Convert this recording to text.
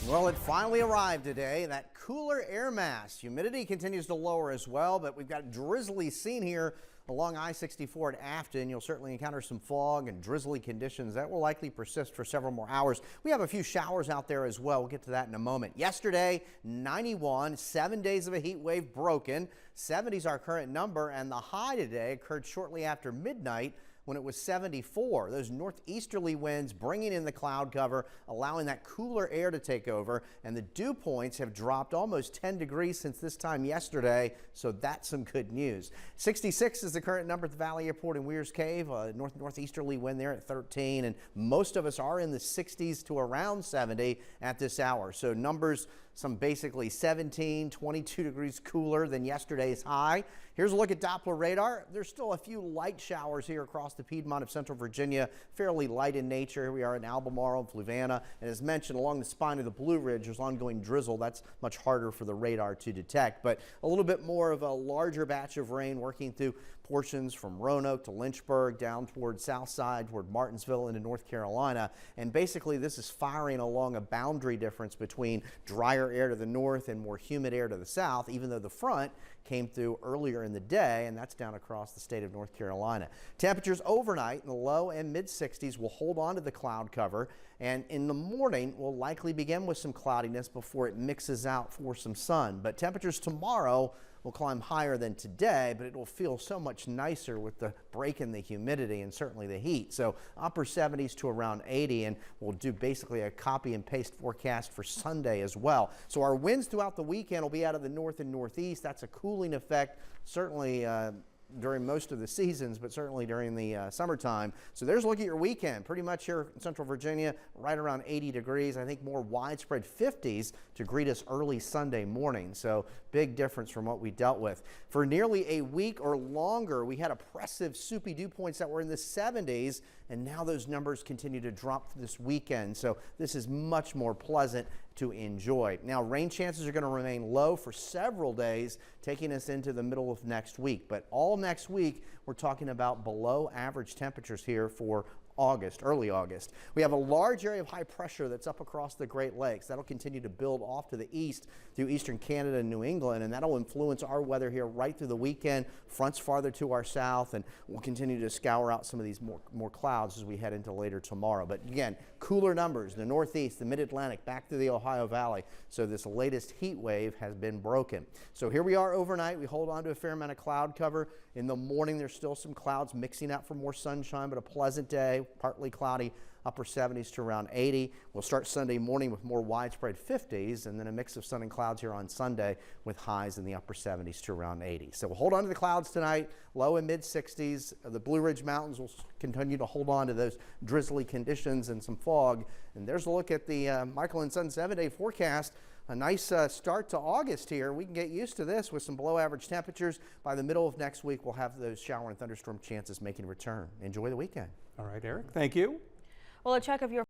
Well, it finally arrived today, that cooler air mass. Humidity continues to lower as well, but we've got drizzly scene here along I-64 at Afton. You'll certainly encounter some fog and drizzly conditions that will likely persist for several more hours. We have a few showers out there as well. We'll get to that in a moment. Yesterday, 91, 7 days of a heat wave broken. 70 is our current number, and the high today occurred shortly after midnight when it was 74. Those northeasterly winds bringing in the cloud cover, allowing that cooler air to take over, and the dew points have dropped almost 10 degrees since this time yesterday, so that's some good news. 66 is the current number at the Valley Airport in Weir's Cave, northeasterly wind there at 13, and most of us are in the 60s to around 70 at this hour. So numbers, some basically 17, 22 degrees cooler than yesterday's high. Here's a look at Doppler radar. There's still a few light showers here across the Piedmont of Central Virginia, fairly light in nature. Here we are in Albemarle and Fluvanna, and as mentioned, along the spine of the Blue Ridge, there's ongoing drizzle. That's much harder for the radar to detect, but a little bit more of a larger batch of rain working through portions from Roanoke to Lynchburg down toward Southside, toward Martinsville into North Carolina, and basically this is firing along a boundary difference between drier air to the north and more humid air to the south, even though the front came through earlier in the day, and that's down across the state of North Carolina. Temperatures overnight in the low and mid 60s will hold on to the cloud cover, and in the morning will likely begin with some cloudiness before it mixes out for some sun. But temperatures tomorrow will climb higher than today, but it will feel so much nicer with the break in the humidity and certainly the heat. So upper 70s to around 80, and we'll do basically a copy and paste forecast for Sunday as well. So our winds throughout the weekend will be out of the north and northeast. That's a cooling effect, certainly during most of the seasons, but certainly during the summertime. So there's a look at your weekend. Pretty much here in Central Virginia, right around 80 degrees. I think more widespread 50s to greet us early Sunday morning. So big difference from what we dealt with. For nearly a week or longer, we had oppressive soupy dew points that were in the 70s, and now those numbers continue to drop this weekend. So this is much more pleasant to enjoy. Now, rain chances are going to remain low for several days, taking us into the middle of next week. But all next week, we're talking about below average temperatures here for August, early August. We have a large area of high pressure that's up across the Great Lakes. That'll continue to build off to the east through eastern Canada and New England, and that'll influence our weather here right through the weekend. Fronts farther to our south, and we'll continue to scour out some of these more clouds as we head into later tomorrow. But again, cooler numbers, the northeast, the mid-Atlantic, back to the Ohio Valley. So this latest heat wave has been broken. So here we are overnight. We hold on to a fair amount of cloud cover. In the morning, there's still some clouds mixing out for more sunshine, but a pleasant day, partly cloudy, upper 70s to around 80. We'll start Sunday morning with more widespread 50s, and then a mix of sun and clouds here on Sunday with highs in the upper 70s to around 80. So we'll hold on to the clouds tonight, low and mid 60s. The Blue Ridge Mountains will continue to hold on to those drizzly conditions and some fog. And there's a look at the Michael and Son 7-day forecast. A nice start to August here. We can get used to this with some below average temperatures. By the middle of next week, we'll have those shower and thunderstorm chances making a return. Enjoy the weekend. All right, Eric, thank you. Well, a check of your